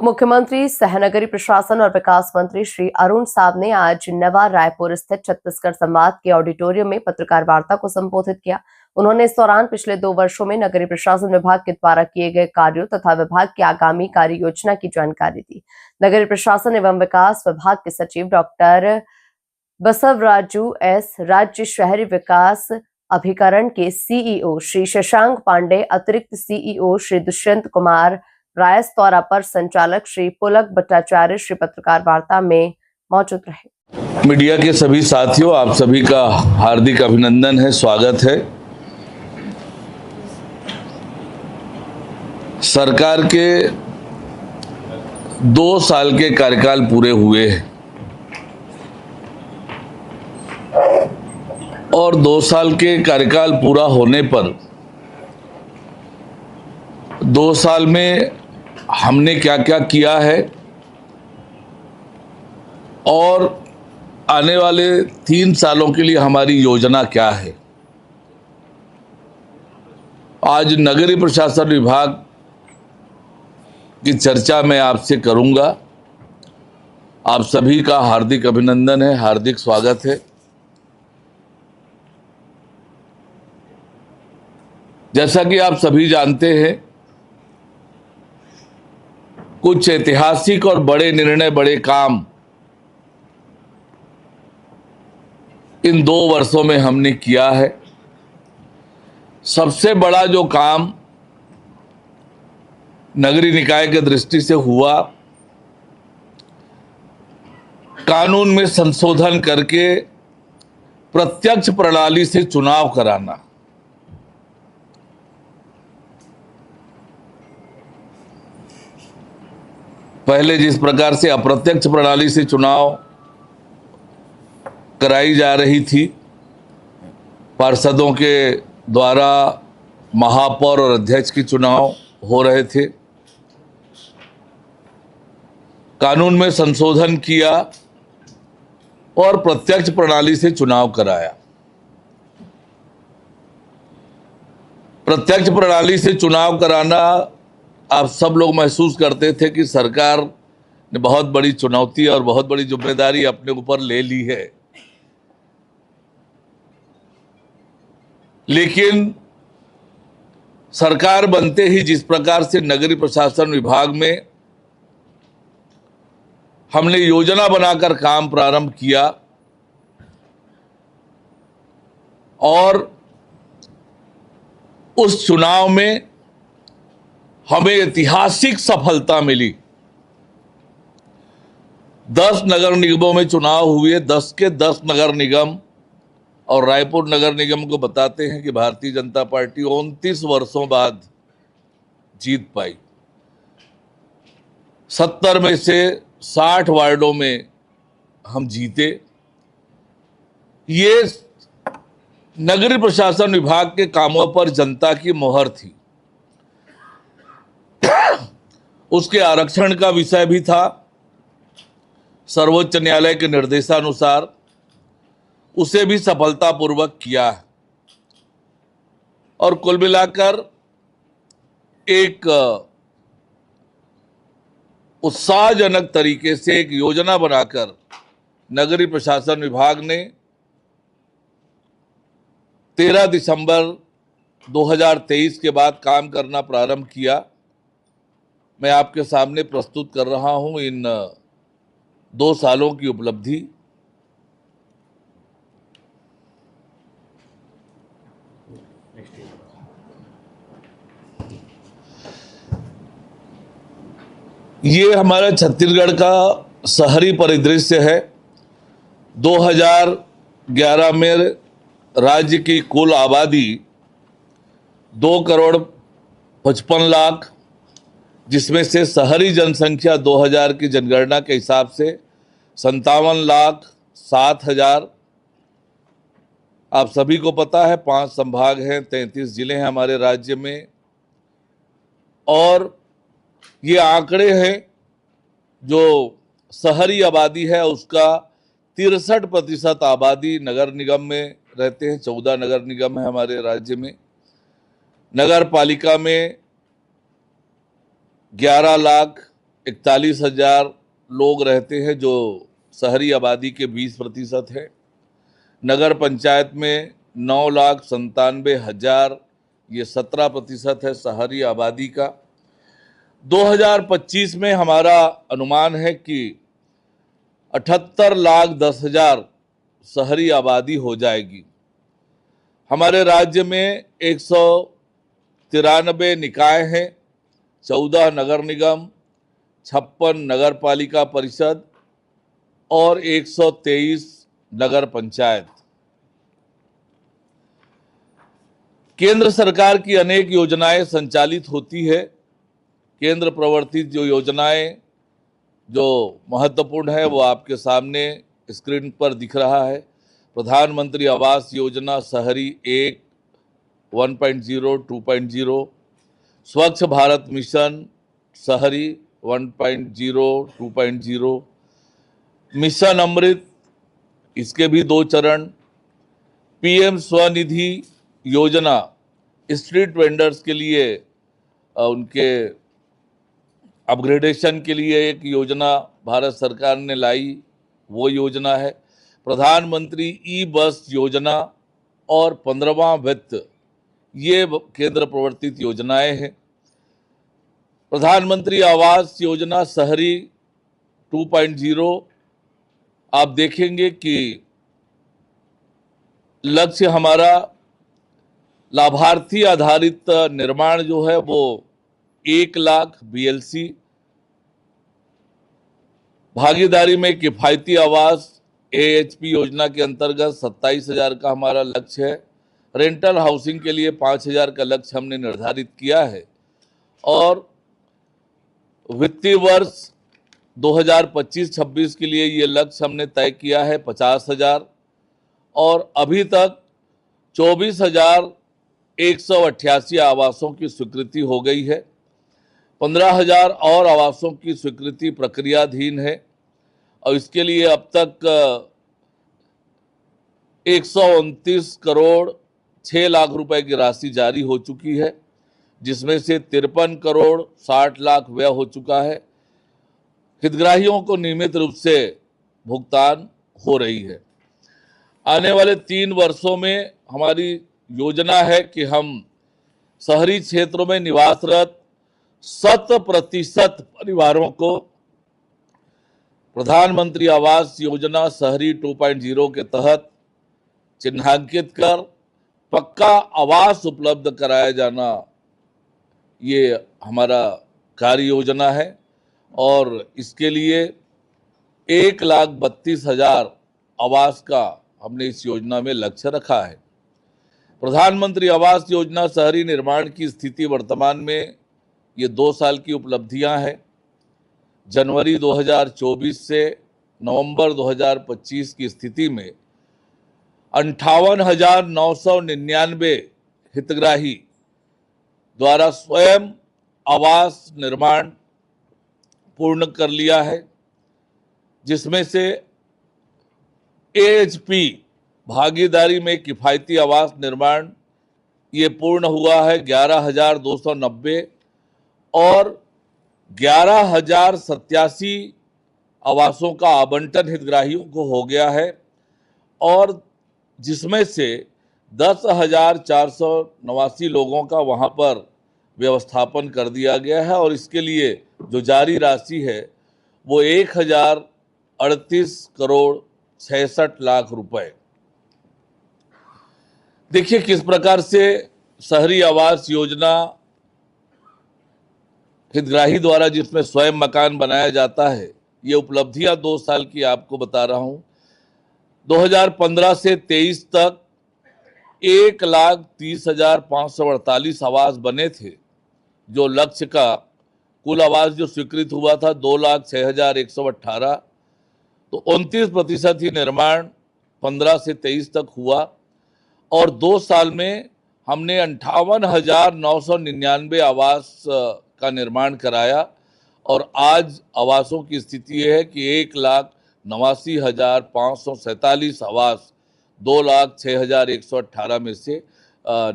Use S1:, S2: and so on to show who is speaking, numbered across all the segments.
S1: उप मुख्यमंत्री सह नगरीय प्रशासन और विकास मंत्री श्री अरुण साव ने आज नवा रायपुर स्थित छत्तीसगढ़ संवाद के ऑडिटोरियम में पत्रकार वार्ता को संबोधित किया। उन्होंने इस दौरान पिछले 2 वर्षों में नगरीय प्रशासन विभाग के द्वारा किए गए कार्यों तथा विभाग की आगामी कार्य योजना की जानकारी दी। नगरीय प्रशासन एवं विकास विभाग के सचिव डॉक्टर बसवराजू एस, राज्य शहरी विकास अभिकरण के सीईओ श्री शशांक पांडे, अतिरिक्त सीईओ श्री दुष्यंत कुमार रायस, तौर पर संचालक श्री पुलक भट्टाचार्य श्री पत्रकार वार्ता में मौजूद रहे।
S2: मीडिया के सभी साथियों, आप सभी का हार्दिक अभिनंदन है, स्वागत है। सरकार के 2 साल के कार्यकाल पूरे हुए हैं और 2 साल के कार्यकाल पूरा होने पर 2 साल में हमने क्या क्या किया है और आने वाले 3 सालों के लिए हमारी योजना क्या है। आज नगरीय प्रशासन विभाग की चर्चा मैं आपसे करूंगा। आप सभी का हार्दिक अभिनंदन है, हार्दिक स्वागत है। जैसा कि आप सभी जानते हैं, कुछ ऐतिहासिक और बड़े निर्णय, बड़े काम इन 2 वर्षों में हमने किया है। सबसे बड़ा जो काम नगरीय निकाय के दृष्टि से हुआ, कानून में संशोधन करके प्रत्यक्ष प्रणाली से चुनाव कराना। पहले जिस प्रकार से अप्रत्यक्ष प्रणाली से चुनाव कराई जा रही थी, पार्षदों के द्वारा महापौर और अध्यक्ष के चुनाव हो रहे थे, कानून में संशोधन किया और प्रत्यक्ष प्रणाली से चुनाव कराया। प्रत्यक्ष प्रणाली से चुनाव कराना आप सब लोग महसूस करते थे कि सरकार ने बहुत बड़ी चुनौती और बहुत बड़ी जिम्मेदारी अपने ऊपर ले ली है, लेकिन सरकार बनते ही जिस प्रकार से नगरीय प्रशासन विभाग में हमने योजना बनाकर काम प्रारंभ किया और उस चुनाव में हमें ऐतिहासिक सफलता मिली। 10 नगर निगमों में चुनाव हुए, 10 के 10 नगर निगम, और रायपुर नगर निगम को बताते हैं कि भारतीय जनता पार्टी 29 वर्षों बाद जीत पाई। 70 में से 60 वार्डों में हम जीते। ये नगरीय प्रशासन विभाग के कामों पर जनता की मोहर थी। उसके आरक्षण का विषय भी था। सर्वोच्च न्यायालय के निर्देशानुसार उसे भी सफलतापूर्वक किया है और कुल मिलाकर एक उत्साहजनक तरीके से एक योजना बनाकर नगरीय प्रशासन विभाग ने 13 दिसंबर 2023 के बाद काम करना प्रारंभ किया। मैं आपके सामने प्रस्तुत कर रहा हूं इन 2 सालों की उपलब्धि। ये हमारा छत्तीसगढ़ का शहरी परिदृश्य है। 2011 में राज्य की कुल आबादी 2,55,00,000, जिसमें से शहरी जनसंख्या 2000 की जनगणना के हिसाब से 57,07,000। आप सभी को पता है 5 संभाग हैं, 33 जिले हैं हमारे राज्य में, और ये आंकड़े हैं जो शहरी आबादी है उसका 63% आबादी नगर निगम में रहते हैं। 14 नगर निगम है हमारे राज्य में। नगर पालिका में 11 लाख 41,000 लोग रहते हैं, जो शहरी आबादी के 20% है। नगर पंचायत में 9,97,000, ये 17% है शहरी आबादी का। 2025 में हमारा अनुमान है कि 78,10,000 शहरी आबादी हो जाएगी। हमारे राज्य में 193 निकाय हैं, 14 नगर निगम, 56 नगर पालिका परिषद और 123 नगर पंचायत। केंद्र सरकार की अनेक योजनाएं संचालित होती है। केंद्र प्रवर्तित जो योजनाएं जो महत्वपूर्ण है वो आपके सामने स्क्रीन पर दिख रहा है। प्रधानमंत्री आवास योजना शहरी 1, 1.0, 2.0, स्वच्छ भारत मिशन शहरी 1.0, 2.0, मिशन अमृत, इसके भी 2 चरण, पीएम स्वनिधि योजना स्ट्रीट वेंडर्स के लिए उनके अपग्रेडेशन के लिए एक योजना भारत सरकार ने लाई, वो योजना है। प्रधानमंत्री ई बस योजना और 15वां वित्त, ये केंद्र प्रवर्तित योजनाएं हैं। प्रधानमंत्री आवास योजना शहरी 2.0, आप देखेंगे कि लक्ष्य हमारा लाभार्थी आधारित निर्माण जो है वो 1 लाख BLC, भागीदारी में किफायती आवास AHP योजना के अंतर्गत 27,000 का हमारा लक्ष्य है। रेंटल हाउसिंग के लिए 5,000 का लक्ष्य हमने निर्धारित किया है और वित्तीय वर्ष 2025-26 के लिए ये लक्ष्य हमने तय किया है 50,000 और अभी तक 24,188 आवासों की स्वीकृति हो गई है। 15,000 और आवासों की स्वीकृति प्रक्रियाधीन है और इसके लिए अब तक 129 करोड़ 6 लाख रुपए की राशि जारी हो चुकी है, जिसमें से 53 करोड़ 60 लाख व्यय हो चुका है। हितग्राहियों को नियमित रूप से भुगतान हो रही है। आने वाले 3 वर्षों में हमारी योजना है कि हम शहरी क्षेत्रों में निवासरत 100% परिवारों को प्रधानमंत्री आवास योजना शहरी 2.0 के तहत चिन्हांकित कर पक्का आवास उपलब्ध कराया जाना, ये हमारा कार्य योजना है और इसके लिए 1,32,000 आवास का हमने इस योजना में लक्ष्य रखा है। प्रधानमंत्री आवास योजना शहरी निर्माण की स्थिति वर्तमान में ये 2 साल की उपलब्धियां हैं। जनवरी 2024 से नवंबर 2025 की स्थिति में 58,999 हितग्राही द्वारा स्वयं आवास निर्माण पूर्ण कर लिया है, जिसमें से AHP भागीदारी में किफायती आवास निर्माण ये पूर्ण हुआ है 11,290 और 11,087 आवासों का आवंटन हितग्राहियों को हो गया है और जिसमें से 10,489 लोगों का वहां पर व्यवस्थापन कर दिया गया है और इसके लिए जो जारी राशि है वो 1,038 करोड़ 66 लाख रुपए। देखिए किस प्रकार से शहरी आवास योजना हितग्राही द्वारा जिसमें स्वयं मकान बनाया जाता है, ये उपलब्धियां 2 साल की आपको बता रहा हूं। 2015 से 23 तक 1,30,548 आवास बने थे, जो लक्ष्य का कुल आवास जो स्वीकृत हुआ था 2,06,118, तो 29% ही निर्माण 15 से 23 तक हुआ और 2 साल में हमने 58,999 आवास का निर्माण कराया और आज आवासों की स्थिति यह है कि 1,89,547 आवास 2,06,118 में से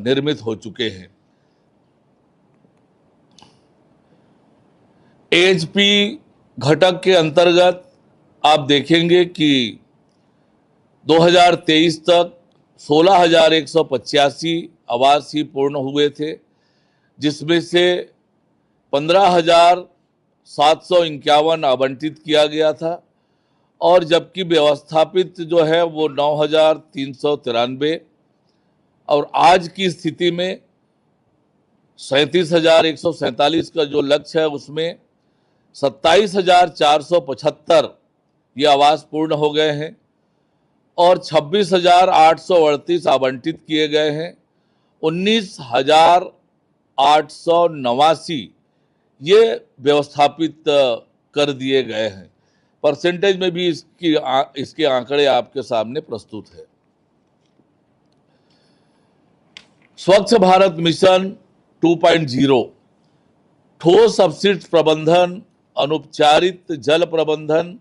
S2: निर्मित हो चुके हैं। AHP घटक के अंतर्गत आप देखेंगे कि 2023 तक 16,185 आवास ही पूर्ण हुए थे, जिसमें से 15,751 आवंटित किया गया था और जबकि व्यवस्थापित जो है वो 9,393 और आज की स्थिति में 37,147 का जो लक्ष्य है उसमें 27,475 ये आवास पूर्ण हो गए हैं और 26,838 आवंटित किए गए हैं। 19,889 ये व्यवस्थापित कर दिए गए हैं। परसेंटेज में भी इसके आंकड़े आपके सामने प्रस्तुत है। स्वच्छ भारत मिशन 2.0 ठोस अपशिष्ट प्रबंधन, अनुपचारित जल प्रबंधन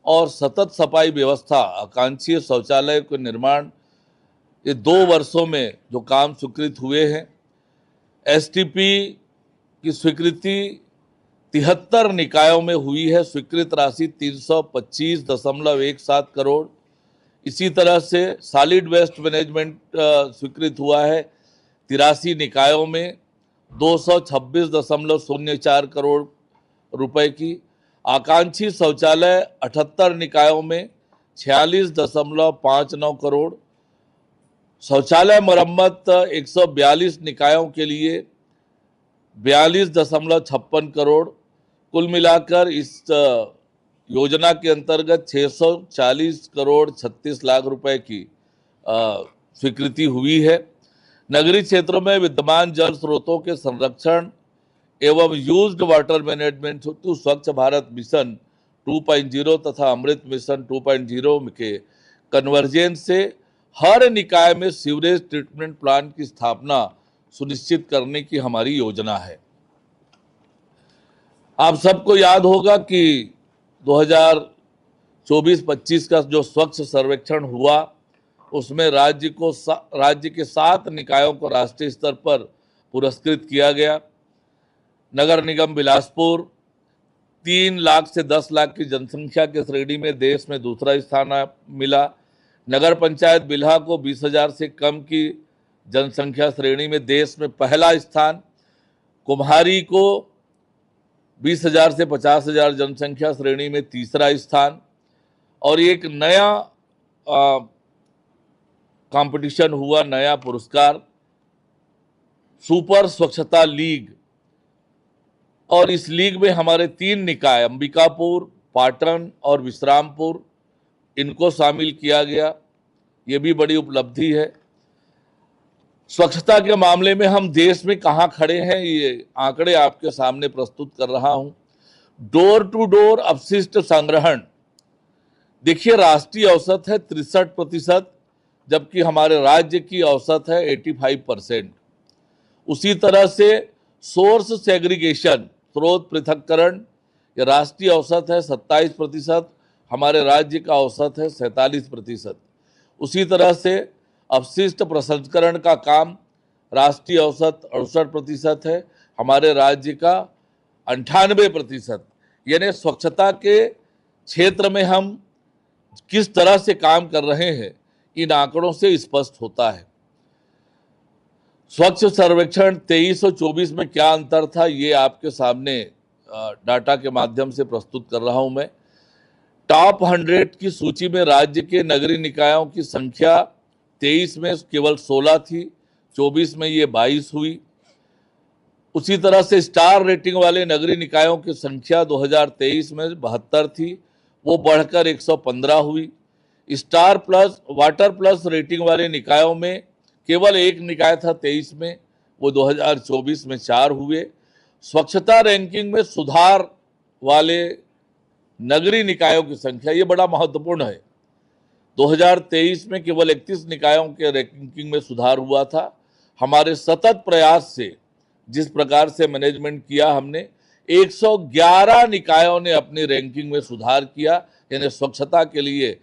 S2: और सतत सफाई व्यवस्था, आकांक्षी शौचालय के निर्माण, ये 2 वर्षों में जो काम स्वीकृत हुए हैं। एसटीपी की स्वीकृति 73 निकायों में हुई है, स्वीकृत राशि 325.17 करोड़। इसी तरह से सॉलिड वेस्ट मैनेजमेंट स्वीकृत हुआ है 83 निकायों में 226.04 करोड़ रुपए की। आकांक्षी शौचालय 78 निकायों में 46.59 करोड़। शौचालय मरम्मत 142 निकायों के लिए 42.56 करोड़। कुल मिलाकर इस योजना के अंतर्गत 640 करोड़ 36 लाख रुपए की स्वीकृति हुई है। नगरीय क्षेत्रों में विद्यमान जल स्रोतों के संरक्षण एवं यूज्ड वाटर मैनेजमेंट हेतु स्वच्छ भारत मिशन 2.0 तथा अमृत मिशन 2.0 के कन्वर्जेंस से हर निकाय में सीवरेज ट्रीटमेंट प्लांट की स्थापना सुनिश्चित करने की हमारी योजना है। आप सबको याद होगा कि 2024-25 का जो स्वच्छ सर्वेक्षण हुआ उसमें राज्य के 7 निकायों को राष्ट्रीय स्तर पर पुरस्कृत किया गया। नगर निगम बिलासपुर 3 लाख से 10 लाख की जनसंख्या के श्रेणी में देश में दूसरा स्थान मिला। नगर पंचायत बिल्हा को 20,000 से कम की जनसंख्या श्रेणी में देश में पहला स्थान। कुम्हारी को 20,000 से 50,000 जनसंख्या श्रेणी में तीसरा स्थान। और एक नया कंपटीशन हुआ, नया पुरस्कार सुपर स्वच्छता लीग, और इस लीग में हमारे 3 निकाय अंबिकापुर, पाटन और विश्रामपुर, इनको शामिल किया गया। ये भी बड़ी उपलब्धि है। स्वच्छता के मामले में हम देश में कहाँ खड़े हैं, ये आंकड़े आपके सामने प्रस्तुत कर रहा हूं। डोर टू डोर अपशिष्ट संग्रहण, देखिए राष्ट्रीय औसत है 63%, जबकि हमारे राज्य की औसत है 85%। उसी तरह से सोर्स सेग्रीगेशन, स्रोत पृथक्करण, ये राष्ट्रीय औसत है 27%, हमारे राज्य का औसत है 47%। उसी तरह से अपशिष्ट प्रसंस्करण का काम राष्ट्रीय औसत 68% है, हमारे राज्य का 98%। यानी स्वच्छता के क्षेत्र में हम किस तरह से काम कर रहे हैं इन आंकड़ों से स्पष्ट होता है। स्वच्छ सर्वेक्षण 23 और 24 में क्या अंतर था, ये आपके सामने डाटा के माध्यम से प्रस्तुत कर रहा हूं मैं। टॉप 100 की सूची में राज्य के नगरीय निकायों की संख्या 23 में केवल 16 थी, 24 में ये 22 हुई। उसी तरह से स्टार रेटिंग वाले नगरीय निकायों की संख्या 2023 में 72 थी, वो बढ़कर 115 हुई। Star plus, water plus rating वाले निकायों में केवल 1 निकाय था 23 में, वो 2024 में 4 हुए। स्वच्छता रैंकिंग में सुधार वाले नगरीय निकायों की संख्या, ये बड़ा महत्वपूर्ण है। 2023 में केवल 31 निकायों के रैंकिंग में सुधार हुआ था। हमारे सतत प्रयास से जिस प्रकार से मैनेजमेंट किया हमने, 111 निकायों ने अपनी रैंकिंग में सुधार किया, यानी स्वच्छता के लिए